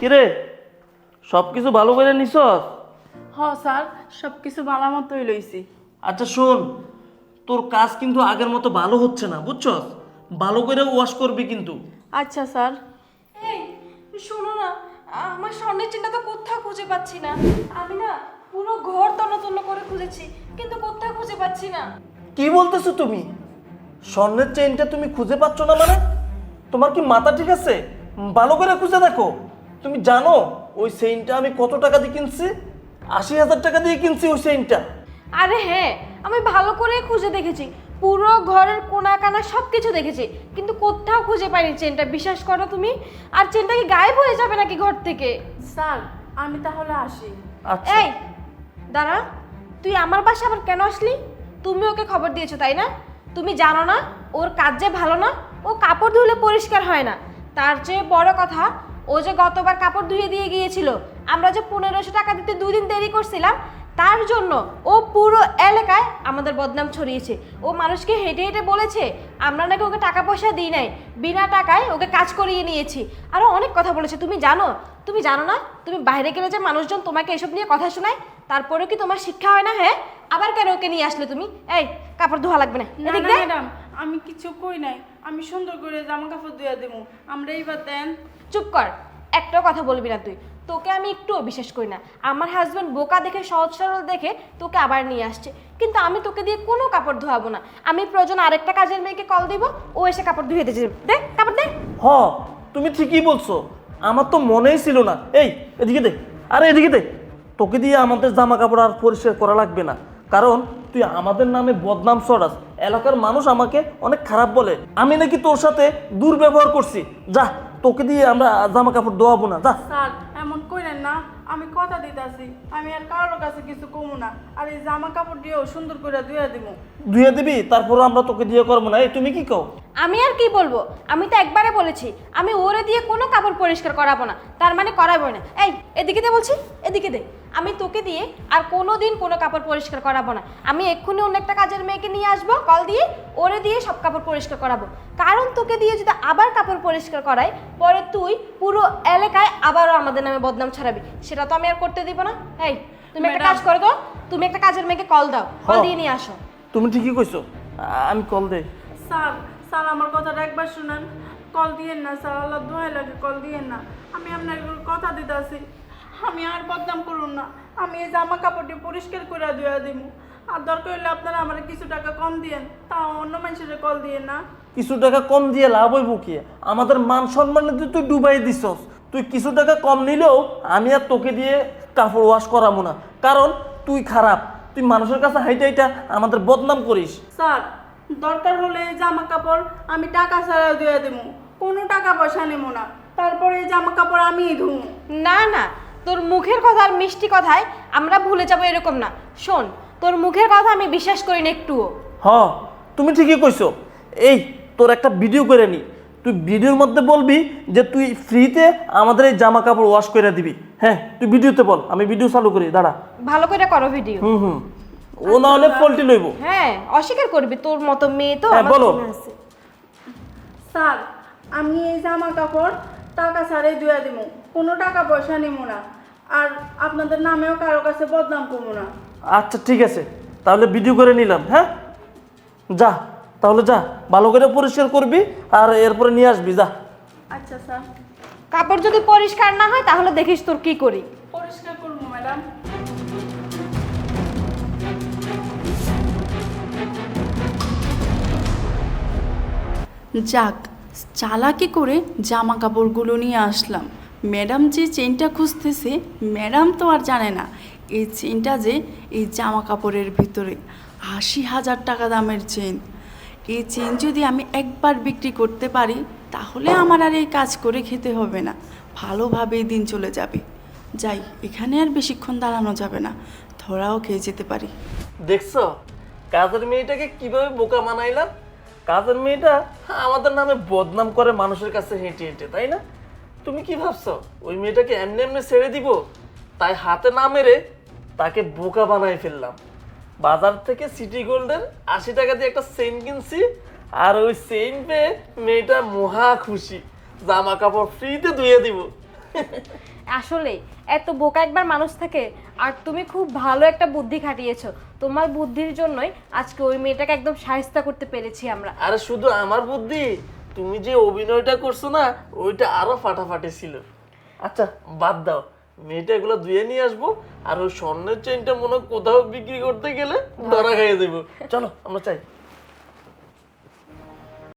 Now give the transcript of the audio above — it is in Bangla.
কিরে, সব কিছু ভালো করে নিছস? হ স্যার, সব কিছু ভালো মতোই লইছি। আচ্ছা শোন, তোর কাজ কিন্তু আগের মতো ভালো হচ্ছে না, বুঝছস? ভালো করে ওয়াশ করবি কিন্তু। আচ্ছা স্যার। এই শোনো না, আমার স্বর্ণের চেনটা তো কোথাও খুঁজে পাচ্ছি না। আমি না পুরো ঘর তন্ন করে খুঁজেছি, কিন্তু কোথাও খুঁজে পাচ্ছি না। কি বলতেছো তুমি? স্বর্ণের চেইনটা তুমি খুঁজে পাচ্ছ না মানে? তোমার কি মাথা ঠিক আছে? ভালো করে খুঁজে দেখো। তুমি জানো ওই চেইনটা আমি কত টাকা দিয়ে কিনছি? 80,000 টাকা দিয়ে কিনছি ওই চেইনটা। আরে হ্যাঁ, আমি ভালো করে খুঁজে দেখেছি, পুরো ঘরের কোনা কানা সব কিছু দেখেছি, কিন্তু কোথাও খুঁজে পাইনি চেনটা। বিশ্বাস করো তুমি। আর চেনটা কি গায়েব হয়ে যাবে নাকি ঘর থেকে? স্যার, আমি তাহলে আসি। আচ্ছা, এই দাঁড়া, তুই আমার বাসা আবার কেন আসলি? তুমি ওকে খবর দিয়েছো তাই না? তুমি জানো না ওর কাজ যে ভালো না, ও কাপড় ধুলে পরিষ্কার হয় না। তার চেয়ে বড় কথা, ও যে গতবার কাপড় ধুয়ে দিয়ে গিয়েছিল, আমরা যে 1500 টাকা দিতে 2 দিন দেরি করছিলাম, তার জন্য ও পুরো এলাকায় আমাদের বদনাম ছড়িয়েছে। ও মানুষকে হেঁটে হেঁটে বলেছে আমরা নাকি ওকে টাকা পয়সা দিই নাই, বিনা টাকায় ওকে কাজ করিয়ে নিয়েছি। আরও অনেক কথা বলেছে। তুমি জানো না, তুমি বাইরে গেলে যে মানুষজন তোমাকে এসব নিয়ে কথা শোনায়, তারপরেও কি তোমার শিক্ষা হয় না? হ্যাঁ, আবার কেন ওকে নিয়ে আসলে তুমি? এই কাপড় ধোয়া লাগবে না, না এদিক না দে। ম্যাডাম, আমি কিছু কই নাই। আমি সুন্দর করে জামা কাপড় ধুয়ে দেবো। আমরা এইবার দেন। চুপ কর, একটাও কথা বলবি না তুই। তোকে আমি একটুও বিশ্বাস করি না। আমার হাজব্যান্ড বোকা দেখে, সহজ সরল দেখে তোকে আবার নিয়ে আসছে, কিন্তু আমি তোকে দিয়ে কোনো কাপড় ধোয়াবো না। আমি প্রয়োজন আরেকটা কাজের মেয়েকে কল দিব, ও এসে কাপড় ধুয়ে দিতে যাবে। দে কাপড় দে। হ, তুমি ঠিকই বলছো। আমার তো মনেই ছিল না। এই এদিকে দে, আরে এদিকে দে। তোকে দিয়ে আমাদের জামা কাপড় আর পরিষ্কার করা লাগবে না, কারণ তুই আমাদের নামে বদনাম ছড়াস। এলাকার মানুষ আমাকে অনেক খারাপ বলে, আমি নাকি তোর সাথে দুর্ব্যবহার করছি। যা, তোকে দিয়ে আমরা জামা কাপড় ধোয়াবো না, যা। স্যার, এমন কইলেন না। আমি কথা দিতেছি, আমি আর কারোর কাছে কিছু কমু না। আর এই জামা কাপড় দিয়েও সুন্দর করে ধুয়ে দেবো। ধুয়ে দিবি, তারপরও আমরা তোকে দিয়ে করবো না। এই তুমি কি কও? আমি আর কি বলবো? আমি তো একবারে বলেছি আমি ওরে দিয়ে কোনো কাপড় পরিষ্কার করাবো না, তার মানে করাবো না। এই এদিকে দে বলছি, এদিকে দে। আমি তোকে দিয়ে আর কোনো দিন কোনো কাপড় পরিষ্কার করাবো না। আমি এক্ষুনি অন্য একটা কাজের মেয়েকে নিয়ে আসবো, কল দিয়ে ওরে দিয়ে সব কাপড় পরিষ্কার করাবো। কারণ তোকে দিয়ে যদি আবার কাপড় পরিষ্কার করাই, পরে তুই পুরো এলাকায় আবারও আমাদের নামে বদনাম ছড়াবি, সেটা তো আমি আর করতে দিব না। এই তুমি একটা কাজ করো তো, তুমি একটা কাজের মেয়েকে কল দাও, কল দিয়ে নিয়ে আসো। তুমি ঠিকই কইছো, আমি কল দেই। স্যার, স্যার আমার কথাটা একবার শুনেন। কল দিয়েন না স্যার, আল্লাহ দোহাই লাগে, কল দিয়েন না। আমি আপনার কথা দিতেছি, আমি আর বদনাম করুন না। আমি এই জামা কাপড়টি পরিষ্কার করে ধুয়ে দিব। আর দরকার হলে আপনারা আমার কিছু টাকা কম দিয়েন, তাও অন্য মানুষের কল দিয়েন না। কিছু টাকা কম দিয়ে লাভ হইব কি? আমাদের মান সম্মানে তুই ডুবাই দিছস। তুই কিছু টাকা কম নিলেও আমি আর তোকে দিয়ে কাপড় ওয়াশ করাবো না, কারণ তুই খারাপ। তুই মানুষের কাছে হাইটা হাইটা আমাদের বদনাম করিস। স্যার, দরকার হলে এই জামা কাপড় আমি টাকা ছাড়া ধুয়ে দেবো, কোনো টাকা পয়সা নেব না। তারপরে এই জামা কাপড় আমিই ধুবো। না না, তোর মুখের কথা আর মিষ্টি কথায় আমরা ভুলে যাবো এরকম না। শোন, তোর মুখের কথা আমি বিশ্বাস করি না একটুও। হ, তুমি ঠিকই কইছো। এই তোর একটা ভিডিও করে নি, তুই ভিডিওর মধ্যে বলবি যে তুই ফ্রিতে আমাদের এই জামা কাপড় ওয়াশ করে দিবি। হ্যাঁ, তুই ভিডিওতে বল, আমি ভিডিও চালু করি, দাঁড়া। ভালো করে করো ভিডিও। হুম, ও না হলে পল্টি লইব। হ্যাঁ, অস্বীকার করবি? তোর মতো মেয়ে তো হ্যাঁ, আমার বলো। চেনা আছে। স্যার, আমি এই জামা কাপড় টাকা ছাড়াই ধুয়ে দেবো, কোনো টাকা পয়সা নেব না। আর আপনাদের নামেও কারো কাছে বদনাম করবো না। আচ্ছা ঠিক আছে, তাহলে ভিডিও করে নিলাম। হ্যাঁ, যা তাহলে, যা ভালো করে পরিষ্কার করবি আর এরপরে নিয়ে আসবি, যা। আচ্ছা স্যার, কাপড় যদি পরিষ্কার না হয় তাহলে দেখিস তোর কি করি। পরিষ্কার করবো ম্যাডাম। যাক, চালাকি করে জামা কাপড়গুলো নিয়ে আসলাম। ম্যাডাম যে চেনটা খুঁজতেছে, ম্যাডাম তো আর জানে না এই চেনটা যে এই জামা কাপড়ের ভিতরে। 80,000 টাকা দামের চেন। এই চেন যদি আমি একবার বিক্রি করতে পারি, তাহলে আমার আর এই কাজ করে খেতে হবে না, ভালোভাবেই দিন চলে যাবে। যাই, এখানে আর বেশিক্ষণ দাঁড়ানো যাবে না, ধরাও খেয়ে যেতে পারি। দেখছো কাজের মেয়েটাকে কিভাবে বোকা বানাইলাম? কাজের মেয়েটা আমাদের নামে বদনাম করে মানুষের কাছে হেঁটে হেঁটে, তাই না? তুমি কি ভাবছো ওই মেয়েটাকে এমনি এমনি ছেড়ে দিব? তাই হাতে না মেরে তাকে বোকা বানাই ফেললাম। বাজার থেকে সিটি গোল্ডের 80 টাকা দিয়ে একটা চেইন কিনছি, আর ওই চেইন পেয়ে মেয়েটা মহা খুশি, জামা কাপড় ফ্রিতে ধুয়ে দিব। আসলে এত বোকা একবার মানুষ থাকে, আর তুমি খুব ভালো একটা বুদ্ধি খাটিয়েছো। তোমার বুদ্ধির জন্যই আজকে ওই মেয়েটাকে একদম শায়েস্তা করতে পেরেছি আমরা। আরে শুধু আমার বুদ্ধি, তুমি যে অভিনয়টা করছো না, ওইটা আরো ফাটাফাটি ছিল। আচ্ছা বাদ দাও, মেয়েটা এগুলো ধুয়ে নিয়ে আসবো, আর ওই স্বর্ণের চেইনটা মনে হয় কোথাও বিক্রি করতে গেলে ধরা খাইয়ে দেবো। চলো আমরা চাই।